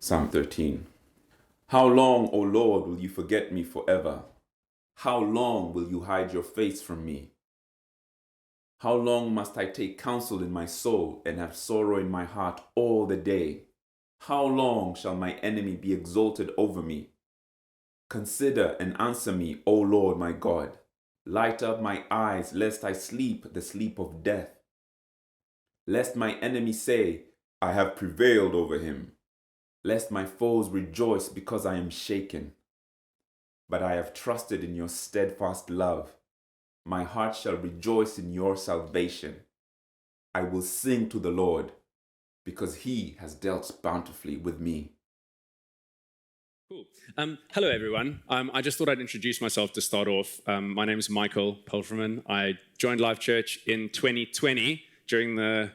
Psalm 13. How long, O Lord, will you forget me forever? How long will you hide your face from me? How long must I take counsel in my soul and have sorrow in my heart all the day? How long shall my enemy be exalted over me? Consider and answer me, O Lord my God. Light up my eyes, lest I sleep the sleep of death. Lest my enemy say, I have prevailed over him. Lest my foes rejoice because I am shaken. But I have trusted in your steadfast love. My heart shall rejoice in your salvation. I will sing to the Lord, because he has dealt bountifully with me. Cool. Hello, everyone. I just thought I'd introduce myself to start off. My name is Michael Pelferman. I joined Life Church in 2020 during the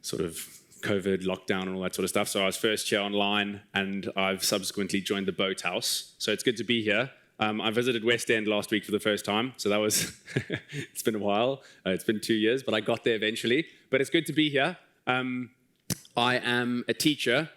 sort of COVID lockdown and all that sort of stuff. So I was first here online, and I've subsequently joined the Boathouse. So it's good to be here. I visited West End last week for the first time. So that was, it's been a while. It's been 2 years, but I got there eventually. But it's good to be here. I am a teacher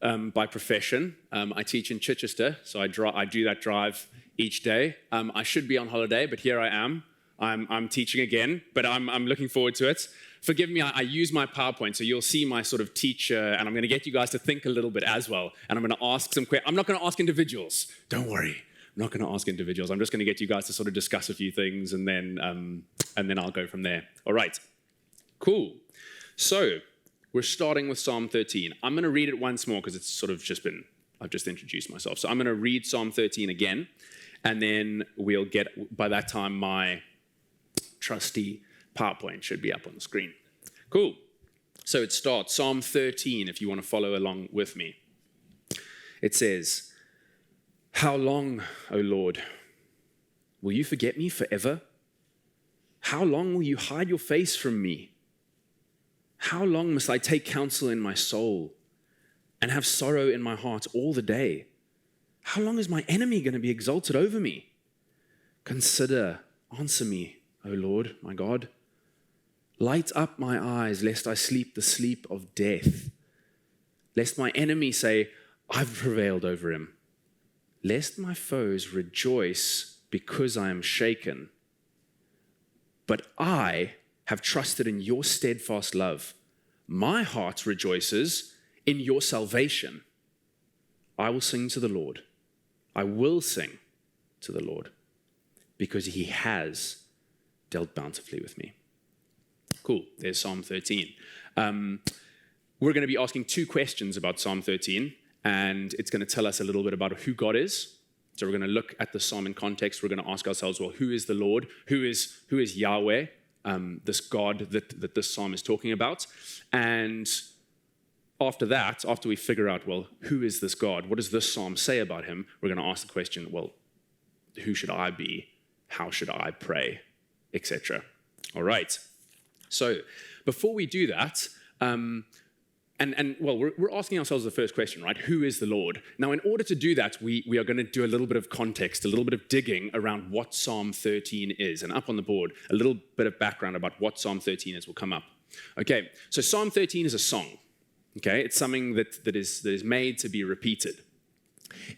by profession. I teach in Chichester, so I do that drive each day. I should be on holiday, but here I am. I'm teaching again, but I'm looking forward to it. Forgive me, I use my PowerPoint, so you'll see my sort of teacher, and I'm going to get you guys to think a little bit as well. And I'm going to ask some questions. I'm not going to ask individuals. Don't worry. I'm not going to ask individuals. I'm just going to get you guys to sort of discuss a few things, and then I'll go from there. All right. Cool. So we're starting with Psalm 13. I'm going to read it once more because it's sort of just been, I've just introduced myself. So I'm going to read Psalm 13 again, and then we'll get, by that time, my trusty PowerPoint should be up on the screen. Cool. So it starts, Psalm 13, if you want to follow along with me. It says, how long, O Lord, will you forget me forever? How long will you hide your face from me? How long must I take counsel in my soul and have sorrow in my heart all the day? How long is my enemy going to be exalted over me? Consider, answer me, O Lord, my God. Light up my eyes, lest I sleep the sleep of death. Lest my enemy say, I've prevailed over him. Lest my foes rejoice because I am shaken. But I have trusted in your steadfast love. My heart rejoices in your salvation. I will sing to the Lord. I will sing to the Lord because he has dealt bountifully with me. Cool. There's Psalm 13. We're going to be asking two questions about Psalm 13, and it's going to tell us a little bit about who God is. So we're going to look at the psalm in context. We're going to ask ourselves, well, who is the Lord? Who is Yahweh? This God that this psalm is talking about. And after that, after we figure out, well, who is this God? What does this psalm say about him? We're going to ask the question, well, who should I be? How should I pray? Etc. All right. So before we do that, we're asking ourselves the first question, right? Who is the Lord? Now, in order to do that, we are going to do a little bit of context, a little bit of digging around what Psalm 13 is. And up on the board, a little bit of background about what Psalm 13 is will come up. Okay, so Psalm 13 is a song. Okay, it's something that is made to be repeated.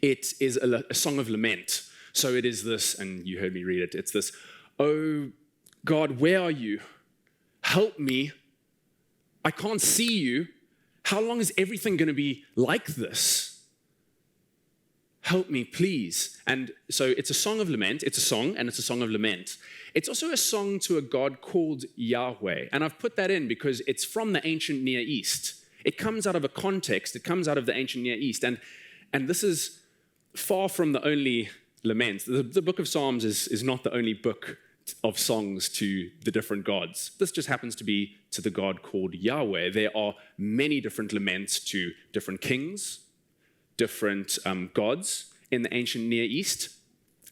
It is a song of lament. So it is this, and you heard me read it, it's this, oh God, where are you? Help me. I can't see you. How long is everything going to be like this? Help me, please. And so it's a song of lament. It's a song, and it's a song of lament. It's also a song to a God called Yahweh. And I've put that in because it's from the ancient Near East. It comes out of a context. It comes out of the ancient Near East. And this is far from the only lament. The book of Psalms is not the only book of songs to the different gods. This just happens to be to the God called Yahweh. There are many different laments to different kings, different gods in the ancient Near East.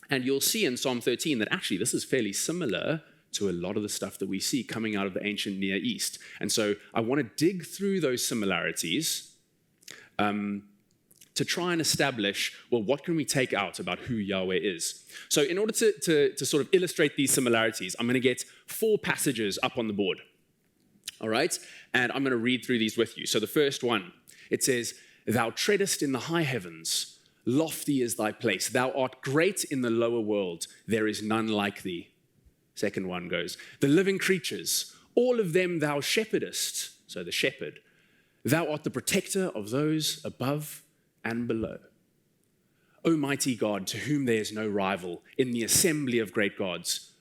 And you'll see in Psalm 13 that actually this is fairly similar to a lot of the stuff that we see coming out of the ancient Near East. And so I want to dig through those similarities to try and establish, well, what can we take out about who Yahweh is? So in order to sort of illustrate these similarities, I'm going to get 4 passages up on the board. All right? And I'm going to read through these with you. So the first one, it says, Thou treadest in the high heavens. Lofty is thy place. Thou art great in the lower world. There is none like thee. Second one goes, the living creatures, all of them thou shepherdest. So the shepherd. Thou art the protector of those above and below. O mighty God, to whom there is no rival, in the assembly of great gods,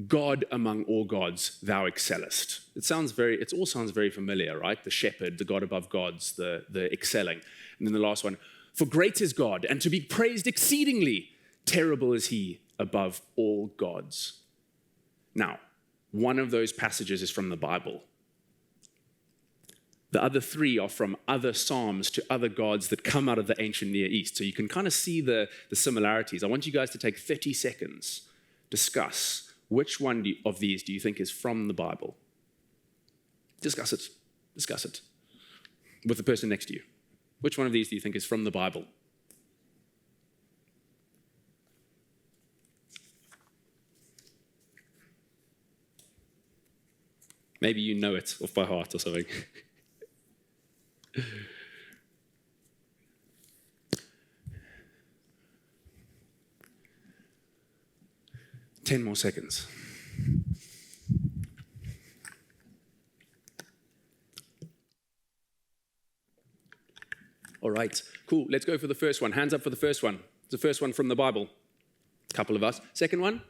God among all gods, thou excellest. It all sounds very familiar, right? The shepherd, the God above gods, the excelling. And then the last one, for great is God, and to be praised exceedingly, terrible is he above all gods. Now, one of those passages is from the Bible. The other three are from other psalms to other gods that come out of the ancient Near East. So you can kind of see the similarities. I want you guys to take 30 seconds, discuss which one of these do you think is from the Bible? Discuss it. Discuss it with the person next to you. Which one of these do you think is from the Bible? Maybe you know it off by heart or something. 10 more seconds. All right, cool. Let's go for the first one. Hands up for the first one. The first one from the Bible. A couple of us. Second one?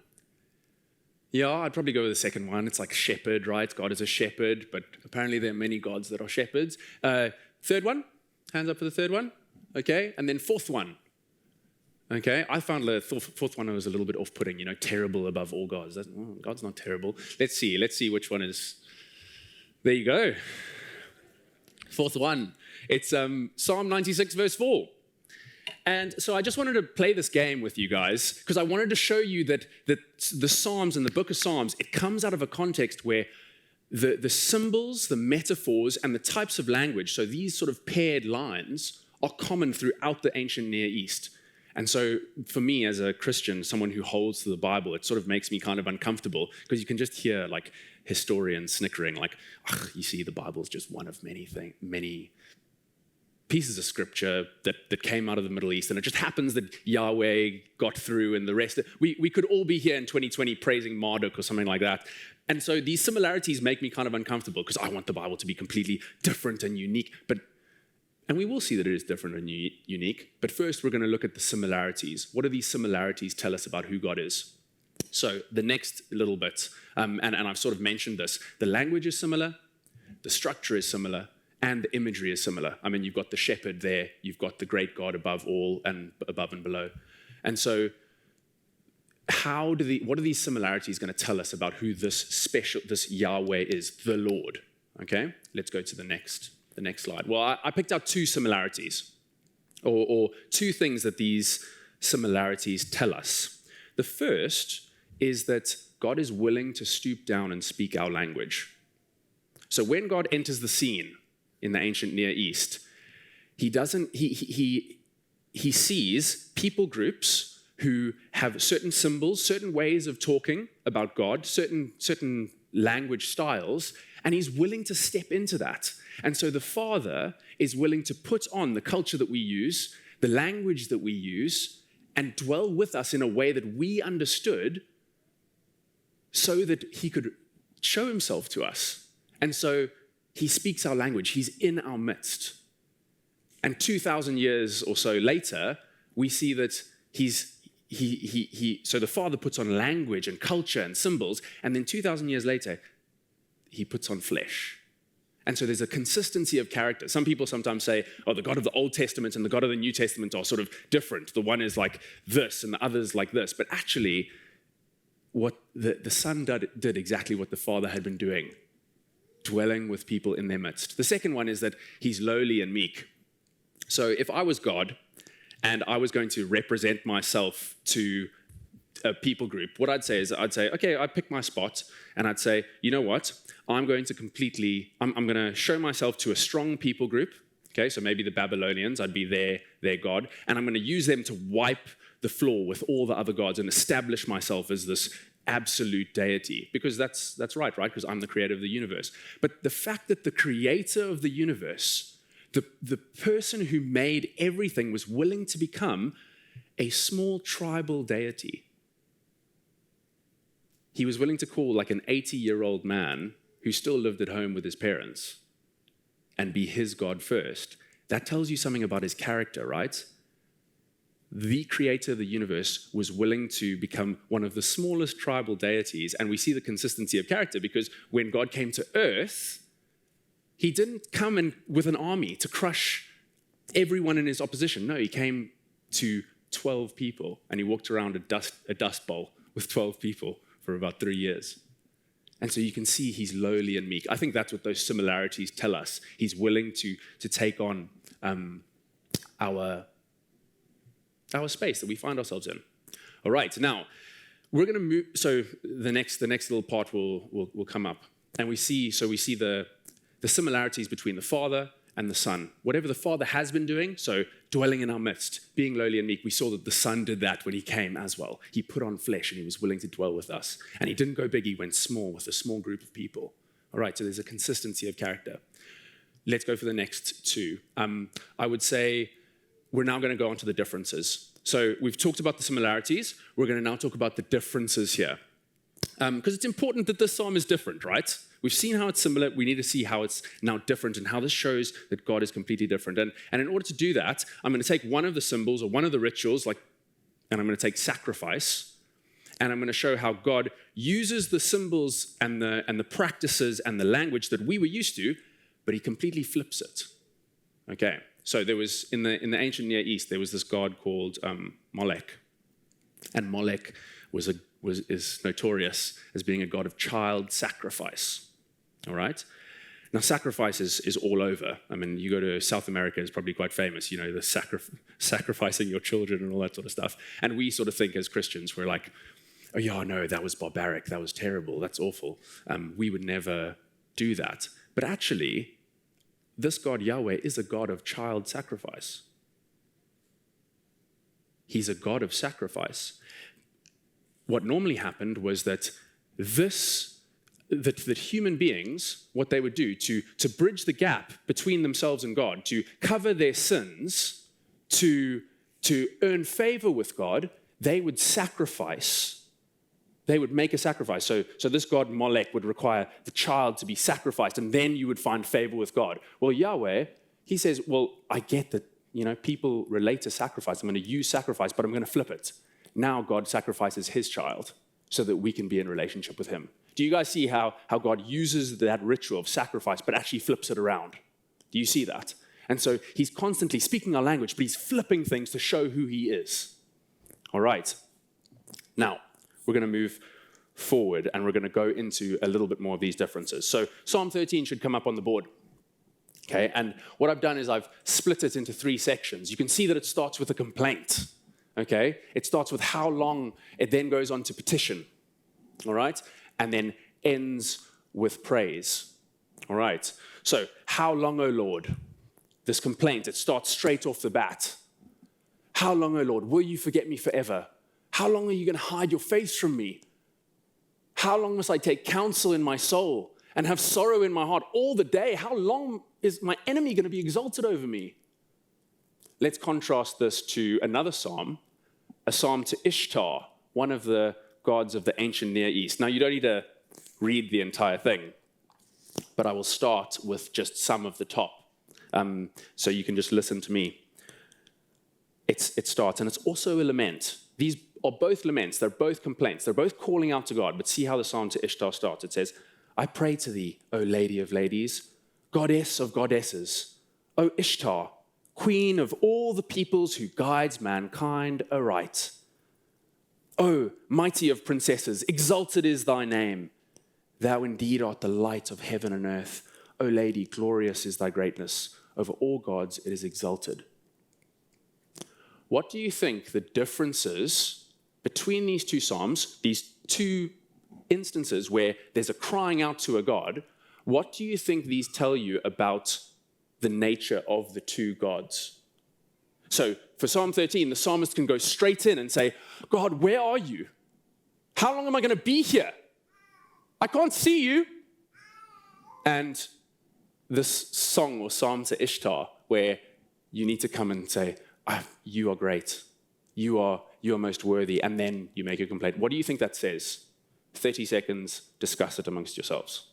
Yeah, I'd probably go with the second one. It's like shepherd, right? God is a shepherd, but apparently there are many gods that are shepherds. Third one? Hands up for the third one. Okay, and then fourth one. Okay, I found the fourth one was a little bit off-putting, terrible above all gods. God's not terrible. Let's see which one is. There you go. Fourth one. It's Psalm 96, verse 4. And so I just wanted to play this game with you guys because I wanted to show you that the Psalms and the book of Psalms, it comes out of a context where the symbols, the metaphors, and the types of language, so these sort of paired lines, are common throughout the ancient Near East. And so for me as a Christian, someone who holds to the Bible, it sort of makes me kind of uncomfortable because you can just hear like historians snickering like, you see, the Bible's just one of many pieces of scripture that came out of the Middle East. And it just happens that Yahweh got through and the rest. We could all be here in 2020 praising Marduk or something like that. And so these similarities make me kind of uncomfortable because I want the Bible to be completely different and unique. And we will see that it is different and unique. But first, we're going to look at the similarities. What do these similarities tell us about who God is? So the next little bit, and I've sort of mentioned this, the language is similar, the structure is similar, and the imagery is similar. I mean, you've got the shepherd there, you've got the great God above all and above and below. And so what are these similarities going to tell us about who this Yahweh is, the Lord? Okay, let's go to the next slide. Well, I picked out two similarities, or two things that these similarities tell us. The first is that God is willing to stoop down and speak our language. So when God enters the scene in the ancient Near East, he sees people groups who have certain symbols, certain ways of talking about God, certain language styles, and he's willing to step into that. And so the Father is willing to put on the culture that we use, the language that we use, and dwell with us in a way that we understood so that he could show himself to us. And so he speaks our language. He's in our midst. And 2,000 years or so later, we see that so the Father puts on language and culture and symbols, and then 2,000 years later, he puts on flesh. And so there's a consistency of character. Some people sometimes say, the God of the Old Testament and the God of the New Testament are sort of different. The one is like this and the other is like this. But actually, what the Son did exactly what the Father had been doing, dwelling with people in their midst. The second one is that he's lowly and meek. So if I was God and I was going to represent myself to a people group, what I'd say is, okay, I pick my spot, and I'd say, you know what? I'm going to show myself to a strong people group. Okay, so maybe the Babylonians, I'd be their God, and I'm going to use them to wipe the floor with all the other gods and establish myself as this absolute deity, because that's right? Because I'm the creator of the universe. But the fact that the creator of the universe, The person who made everything was willing to become a small tribal deity. He was willing to call like an 80-year-old man who still lived at home with his parents and be his God first. That tells you something about his character, right? The creator of the universe was willing to become one of the smallest tribal deities, and we see the consistency of character because when God came to earth, he didn't come in with an army to crush everyone in his opposition. No, he came to 12 people, and he walked around a dust bowl with 12 people for about 3 years. And so you can see he's lowly and meek. I think that's what those similarities tell us. He's willing to take on our space that we find ourselves in. All right, now we're going to move. So the next little part will come up, and we see the similarities between the Father and the Son. Whatever the Father has been doing, so dwelling in our midst, being lowly and meek, we saw that the Son did that when he came as well. He put on flesh and he was willing to dwell with us. And he didn't go big, he went small with a small group of people. All right, so there's a consistency of character. Let's go for the next two. I would say we're now going to go on to the differences. So we've talked about the similarities. We're going to now talk about the differences here. Because it's important that this psalm is different, right? We've seen how it's similar. We need to see how it's now different and how this shows that God is completely different. And in order to do that, I'm going to take one of the symbols or one of the rituals, and I'm going to take sacrifice, and I'm going to show how God uses the symbols and the practices and the language that we were used to, but he completely flips it. Okay, so there was, in the ancient Near East, there was this god called Molech. And Molech is notorious as being a god of child sacrifice. All right? Now, sacrifice is all over. I mean, you go to South America, it's probably quite famous, the sacrificing your children and all that sort of stuff. And we sort of think as Christians, we're like, oh, yeah, no, that was barbaric, that was terrible, that's awful. We would never do that. But actually, this God, Yahweh, is a God of child sacrifice. He's a God of sacrifice. What normally happened was that human beings, what they would do to bridge the gap between themselves and God, to cover their sins, to earn favor with God, they would sacrifice. They would make a sacrifice. So this god Molech would require the child to be sacrificed, and then you would find favor with God. Well, Yahweh, he says, well, I get that, people relate to sacrifice. I'm going to use sacrifice, but I'm going to flip it. Now God sacrifices his child so that we can be in relationship with him. Do you guys see how God uses that ritual of sacrifice but actually flips it around? Do you see that? And so he's constantly speaking our language, but he's flipping things to show who he is. All right. Now, we're going to move forward and we're going to go into a little bit more of these differences. So Psalm 13 should come up on the board. Okay, and what I've done is I've split it into 3 sections. You can see that it starts with a complaint. Okay, it starts with how long, it then goes on to petition, all right, and then ends with praise, all right. So, how long, O Lord? This complaint, it starts straight off the bat. How long, O Lord, will you forget me forever? How long are you going to hide your face from me? How long must I take counsel in my soul and have sorrow in my heart all the day? How long is my enemy going to be exalted over me? Let's contrast this to another psalm, a psalm to Ishtar, one of the gods of the ancient Near East. Now, you don't need to read the entire thing, but I will start with just some of the top, so you can just listen to me. It starts, and it's also a lament. These are both laments. They're both complaints. They're both calling out to God, but see how the psalm to Ishtar starts. It says, I pray to thee, O Lady of Ladies, Goddess of Goddesses, O Ishtar, Queen of all the peoples who guides mankind aright. O mighty of princesses, exalted is thy name. Thou indeed art the light of heaven and earth. O Lady, glorious is thy greatness. Over all gods it is exalted. What do you think the differences between these two psalms, these two instances where there's a crying out to a God, what do you think these tell you about the nature of the two gods? So for Psalm 13, the psalmist can go straight in and say, God, where are you? How long am I going to be here? I can't see you. And this song or psalm to Ishtar where you need to come and say, you are great. You are most worthy. And then you make a complaint. What do you think that says? 30 seconds, discuss it amongst yourselves.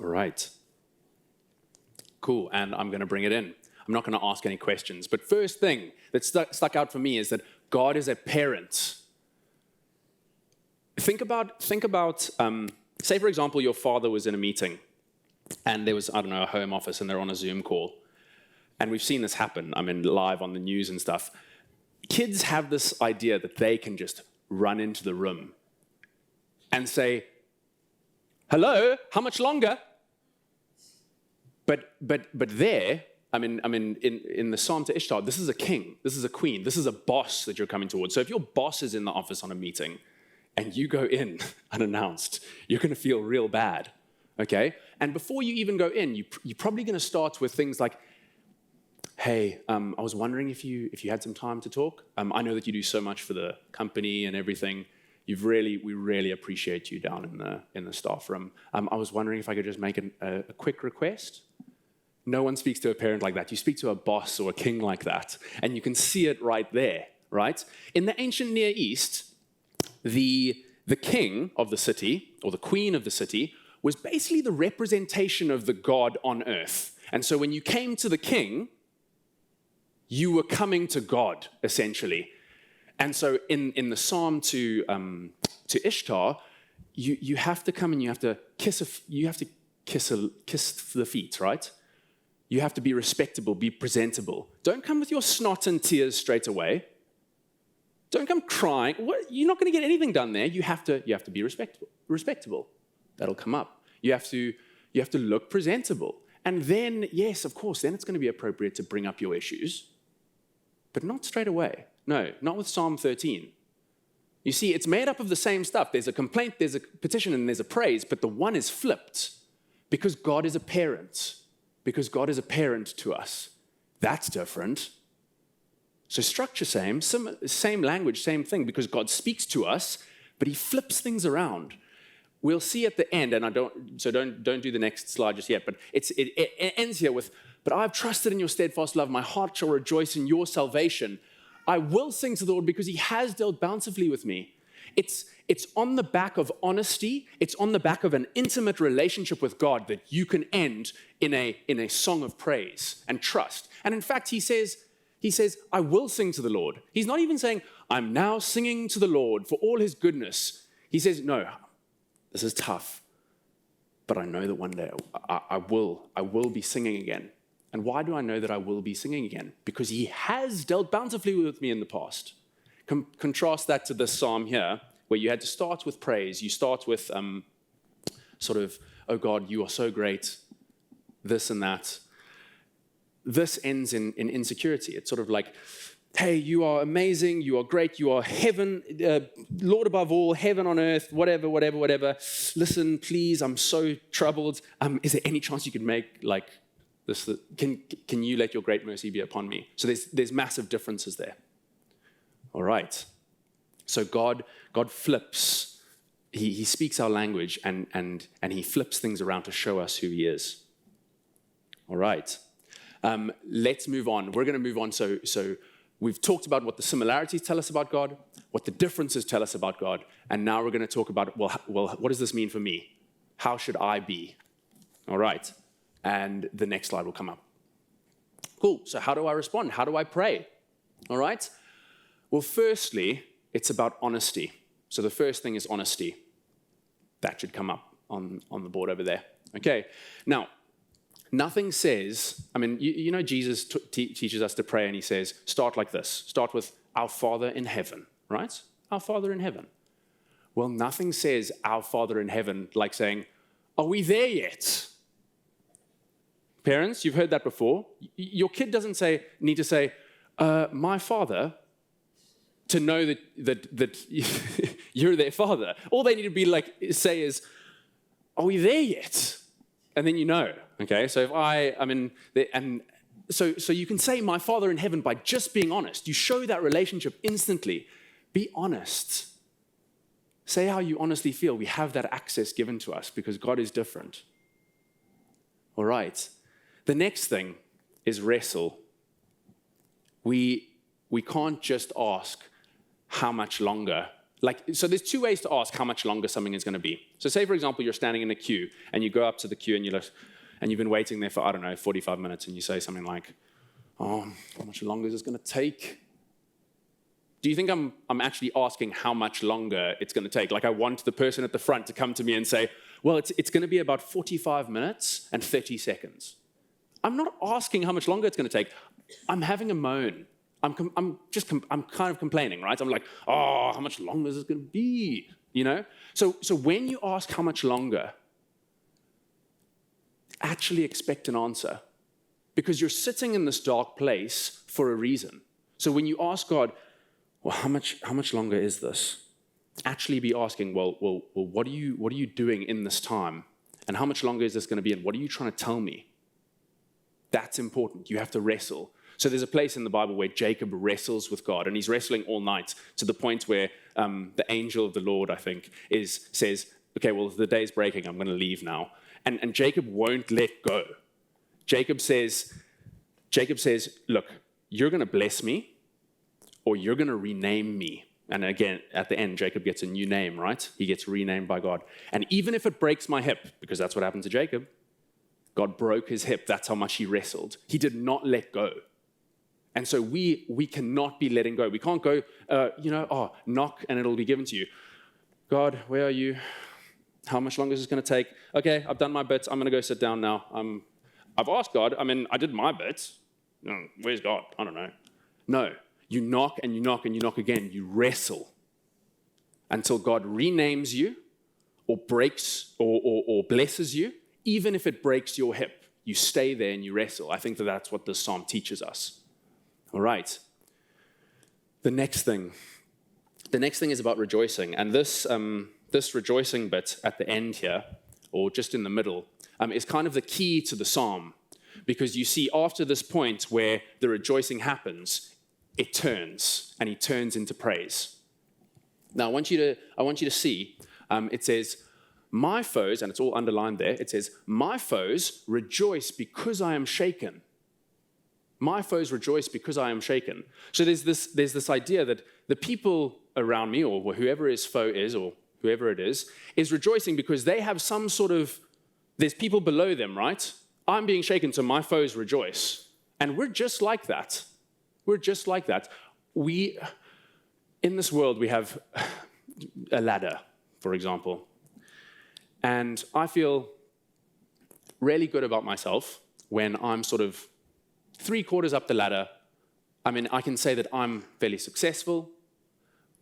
All right. Cool, and I'm going to bring it in. I'm not going to ask any questions, but first thing that stuck out for me is that God is a parent. Think about, say for example, your father was in a meeting, and there was, I don't know, a home office, and they're on a Zoom call. And we've seen this happen, live on the news and stuff. Kids have this idea that they can just run into the room and say, hello, how much longer? But there, in the Psalm to Ishtar, this is a king, this is a queen, this is a boss that you're coming towards. So if your boss is in the office on a meeting and you go in unannounced, you're going to feel real bad, okay? And before you even go in, you're probably going to start with things like, hey, I was wondering if you had some time to talk. I know that you do so much for the company and everything. We really appreciate you down in the staff room. I was wondering if I could just make a quick request. No one speaks to a parent like that. You speak to a boss or a king like that, and you can see it right there, right? In the ancient Near East, the king of the city, or the queen of the city, was basically the representation of the God on earth. And so when you came to the king, you were coming to God, essentially. And so in the Psalm to Ishtar, you have to come and you have to kiss the feet, right? You have to be respectable, be presentable. Don't come with your snot and tears straight away. Don't come crying. You're not going to get anything done there. You have to be respectable. That'll come up. You have to look presentable. And then, yes, of course, then it's going to be appropriate to bring up your issues, but not straight away. No, not with Psalm 13. You see, it's made up of the same stuff. There's a complaint, there's a petition, and there's a praise, but the one is flipped because God is a parent. Because God is a parent to us. That's different. So structure same language, same thing, because God speaks to us, but he flips things around. We'll see at the end, and don't do the next slide just yet, but it ends here with, but I've trusted in your steadfast love. My heart shall rejoice in your salvation. I will sing to the Lord because he has dealt bountifully with me. It's on the back of honesty. It's on the back of an intimate relationship with God that you can end in a song of praise and trust. And in fact, he says, I will sing to the Lord. He's not even saying, I'm now singing to the Lord for all his goodness. He says, no, this is tough, but I know that one day I will be singing again. And why do I know that I will be singing again? Because he has dealt bountifully with me in the past. Contrast that to this psalm here, where you had to start with praise. You start with oh God, you are so great, this and that. This ends in insecurity. It's sort of like, hey, you are amazing, you are great, you are heaven, Lord above all, heaven on earth, whatever. Listen, please, I'm so troubled. Is there any chance you could make like this? Can you let your great mercy be upon me? So there's massive differences there. All right. So God flips. He speaks our language and he flips things around to show us who he is. All right. Let's move on. We're going to move on. So we've talked about what the similarities tell us about God, what the differences tell us about God, and now we're going to talk about, well, what does this mean for me? How should I be? All right. And the next slide will come up. Cool. So how do I respond? How do I pray? All right. Well, firstly, it's about honesty. So the first thing is honesty. That should come up on the board over there. Okay. Now, nothing says, you know Jesus teaches us to pray, and he says, start like this. Start with, our Father in heaven, right? Our Father in heaven. Well, nothing says, our Father in heaven, like saying, are we there yet? Parents, you've heard that before. Your kid doesn't need to say, my father, to know that you're their father. All they need to say is, are we there yet? And then you know, okay? So so you can say my Father in heaven by just being honest. You show that relationship instantly. Be honest. Say how you honestly feel. We have that access given to us because God is different. All right. The next thing is wrestle. We can't just ask how much longer. So there's two ways to ask how much longer something is going to be. So say, for example, you're standing in a queue and you go up to the queue and you've been waiting there for, 45 minutes, and you say something like, oh, how much longer is this going to take? Do you think I'm actually asking how much longer it's going to take? Like I want the person at the front to come to me and say, well, it's going to be about 45 minutes and 30 seconds. I'm not asking how much longer it's going to take. I'm having a moan. I'm kind of complaining, right? I'm like, oh, how much longer is this going to be? So when you ask how much longer, actually expect an answer, because you're sitting in this dark place for a reason. So when you ask God, well, how much longer is this? Actually be asking, well, what are you doing in this time? And how much longer is this going to be? And what are you trying to tell me? That's important. You have to wrestle. So there's a place in the Bible where Jacob wrestles with God, and he's wrestling all night to the point where the angel of the Lord, I think, says, okay, well, the day's breaking. I'm going to leave now. And Jacob won't let go. Jacob says, look, you're going to bless me, or you're going to rename me. And again, at the end, Jacob gets a new name, right? He gets renamed by God. And even if it breaks my hip, because that's what happened to Jacob, God broke his hip. That's how much he wrestled. He did not let go. And so we cannot be letting go. We can't go, knock and it'll be given to you. God, where are you? How much longer is this going to take? Okay, I've done my bit. I'm going to go sit down now. I've asked God. I did my bit. Where's God? I don't know. No, you knock and you knock and you knock again. You wrestle until God renames you or breaks or blesses you, even if it breaks your hip. You stay there and you wrestle. I think that's what this psalm teaches us. All right. The next thing is about rejoicing. And this rejoicing bit at the end here, or just in the middle, is kind of the key to the psalm. Because you see, after this point where the rejoicing happens, it turns, and he turns into praise. Now, I want you to see, it says, my foes, and it's all underlined there, it says, my foes rejoice because I am shaken. My foes rejoice because I am shaken. So there's this idea that the people around me, or whoever his foe is, or whoever it is rejoicing because they have some sort of, there's people below them, right? I'm being shaken, so my foes rejoice. And we're just like that. We're just like that. In this world, we have a ladder, for example. And I feel really good about myself when I'm sort of 3/4 up the ladder. I can say that I'm fairly successful.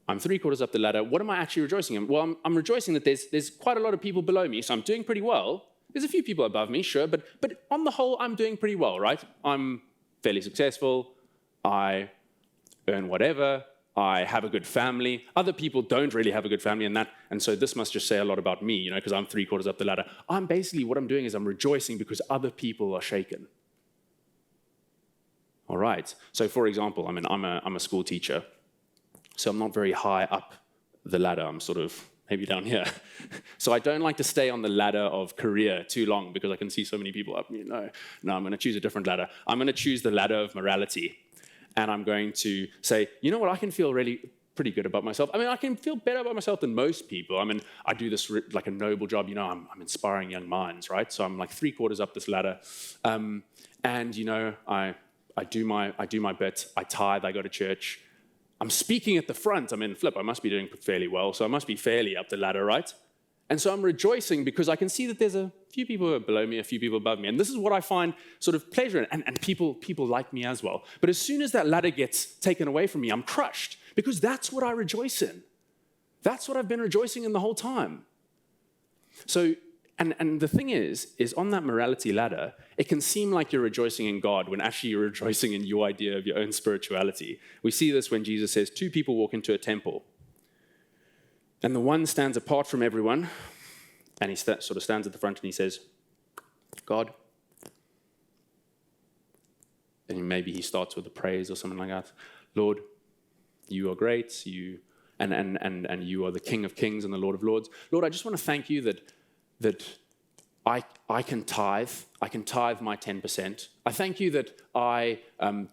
I'm 3/4 up the ladder. What am I actually rejoicing in? Well, I'm rejoicing that there's quite a lot of people below me, so I'm doing pretty well. There's a few people above me, sure, but on the whole, I'm doing pretty well, right? I'm fairly successful. I earn whatever. I have a good family. Other people don't really have a good family, and so this must just say a lot about me, because I'm 3/4 up the ladder. What I'm doing is I'm rejoicing because other people are shaken. All right. So, for example, I'm a school teacher, so I'm not very high up the ladder. I'm sort of maybe down here. So I don't like to stay on the ladder of career too long because I can see so many people up me. No, I'm going to choose a different ladder. I'm going to choose the ladder of morality, and I'm going to say, you know what? I can feel really pretty good about myself. I can feel better about myself than most people. I do this like a noble job. I'm inspiring young minds, right? So I'm like 3/4 up this ladder, and I do my bit. I tithe. I go to church. I'm speaking at the front. I must be doing fairly well, so I must be fairly up the ladder, right? And so I'm rejoicing because I can see that there's a few people who are below me, a few people above me. And this is what I find sort of pleasure in, and people like me as well. But as soon as that ladder gets taken away from me, I'm crushed because that's what I rejoice in. That's what I've been rejoicing in the whole time. So And the thing is on that morality ladder, it can seem like you're rejoicing in God when actually you're rejoicing in your idea of your own spirituality. We see this when Jesus says, 2 people walk into a temple, and the one stands apart from everyone, and he sort of stands at the front and he says, God. And maybe he starts with a praise or something like that. Lord, you are great, and you are the King of Kings and the Lord of Lords. Lord, I just want to thank you that I can tithe. I can tithe my 10%. I thank you that I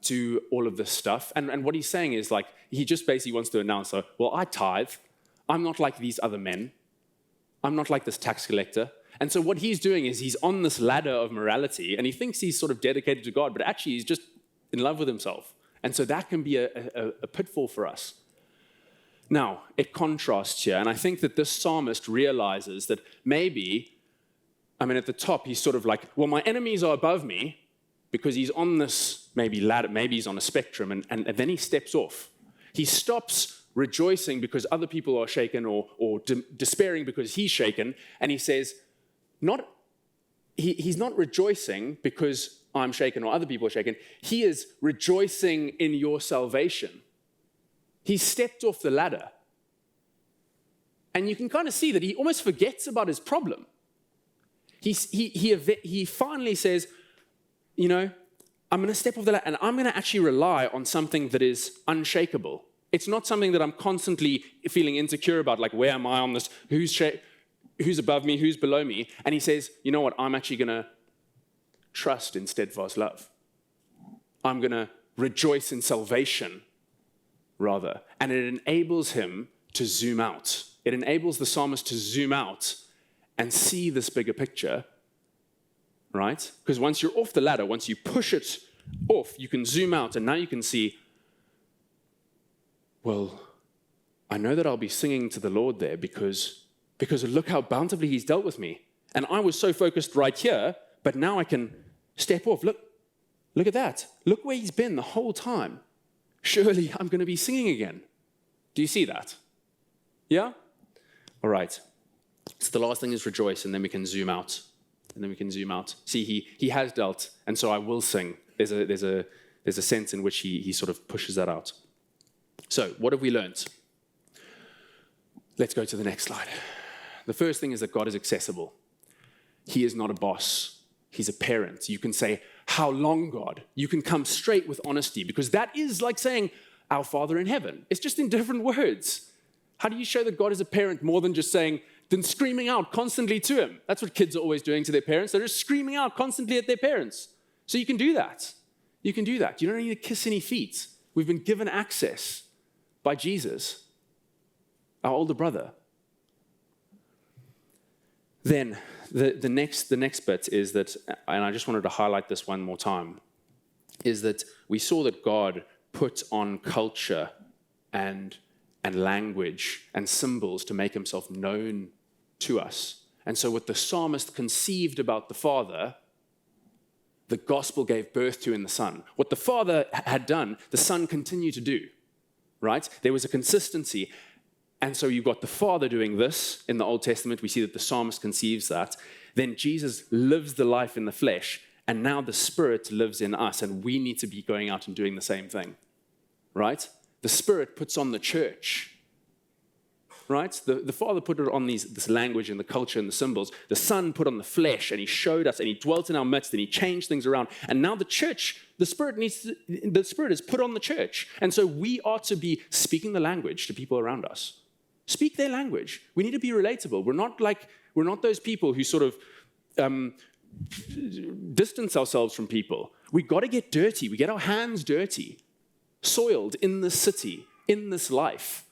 do all of this stuff. And what he's saying is like, he just basically wants to announce, well, I tithe. I'm not like these other men. I'm not like this tax collector. And so what he's doing is he's on this ladder of morality, and he thinks he's sort of dedicated to God, but actually he's just in love with himself. And so that can be a pitfall for us. Now, it contrasts here, and I think that this psalmist realizes that maybe, at the top, he's sort of like, well, my enemies are above me, because he's on this maybe ladder, maybe he's on a spectrum, and then he steps off. He stops rejoicing because other people are shaken, or despairing because he's shaken, and he says, he's not rejoicing because I'm shaken or other people are shaken. He is rejoicing in your salvation. He stepped off the ladder. And you can kind of see that he almost forgets about his problem. He finally says, I'm going to step off the ladder and I'm going to actually rely on something that is unshakable. It's not something that I'm constantly feeling insecure about, like, where am I on this? Who's above me? Who's below me? And he says, you know what? I'm actually going to trust in steadfast love. I'm going to rejoice in salvation, rather. And it enables him to zoom out. It enables the psalmist to zoom out and see this bigger picture, right? Because once you're off the ladder, once you push it off, you can zoom out, and now you can see, well, I know that I'll be singing to the Lord there because look how bountifully he's dealt with me. And I was so focused right here, but now I can step off. Look at that. Look where he's been the whole time. Surely I'm going to be singing again. Do you see that? Yeah? All right. So the last thing is rejoice, and then we can zoom out. See, he has dealt, and so I will sing. There's a sense in which he sort of pushes that out. So what have we learned? Let's go to the next slide. The first thing is that God is accessible. He is not a boss. He's a parent. You can say, how long, God? You can come straight with honesty, because that is like saying, our Father in heaven. It's just in different words. How do you show that God is a parent more than just saying, then screaming out constantly to him? That's what kids are always doing to their parents. They're just screaming out constantly at their parents. So you can do that. You can do that. You don't need to kiss any feet. We've been given access by Jesus, our older brother. Then the next bit is that, and I just wanted to highlight this one more time, is that we saw that God put on culture and language and symbols to make himself known to us. And so what the psalmist conceived about the Father, the gospel gave birth to in the Son. What the Father had done, the Son continued to do, right? There was a consistency. And so you've got the Father doing this in the Old Testament. We see that the psalmist conceives that. Then Jesus lives the life in the flesh, and now the Spirit lives in us, and we need to be going out and doing the same thing, right? The Spirit puts on the church, right? The Father put it on this language and the culture and the symbols. The Son put on the flesh, and he showed us, and he dwelt in our midst, and he changed things around. And now the church, the Spirit is put on the church. And so we are to be speaking the language to people around us. Speak their language. We need to be relatable. We're not those people who sort of distance ourselves from people. We got to get dirty. We get our hands dirty, soiled in this city, in this life.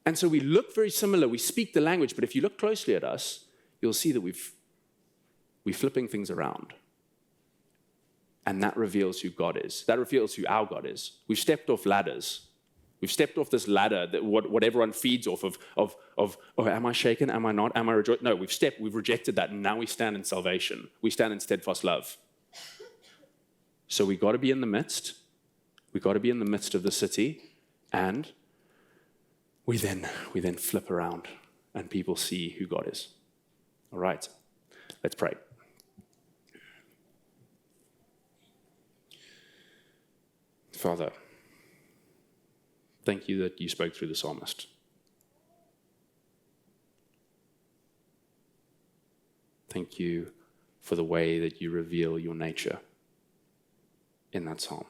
And so we look very similar. We speak the language, but if you look closely at us, you'll see that we're flipping things around. And that reveals who God is. That reveals who our God is. We've stepped off ladders. We've stepped off this ladder that what everyone feeds off of, oh, am I shaken? Am I not? Am I rejoicing? No, we've rejected that, and now we stand in salvation. We stand in steadfast love. So we got to be in the midst. We got to be in the midst of the city, and we then flip around, and people see who God is. All right. Let's pray. Father, thank you that you spoke through the psalmist. Thank you for the way that you reveal your nature in that psalm.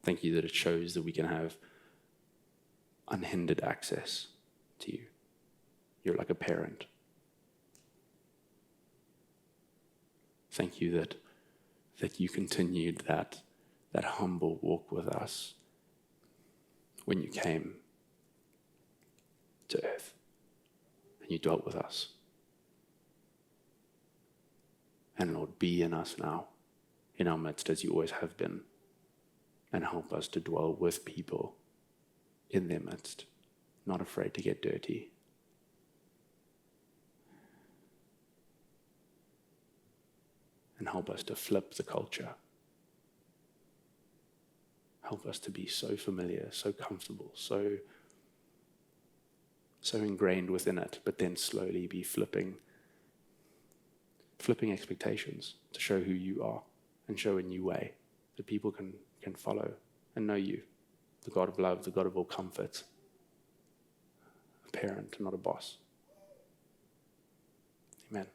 Thank you that it shows that we can have unhindered access to you. You're like a parent. Thank you that you continued that humble walk with us when you came to earth and you dwelt with us. And Lord, be in us now, in our midst, as you always have been, and help us to dwell with people in their midst, not afraid to get dirty. And help us to flip the culture. Help us to be so familiar, so comfortable, so ingrained within it, but then slowly be flipping expectations to show who you are and show a new way that people can follow and know you, the God of love, the God of all comfort, a parent, not a boss. Amen.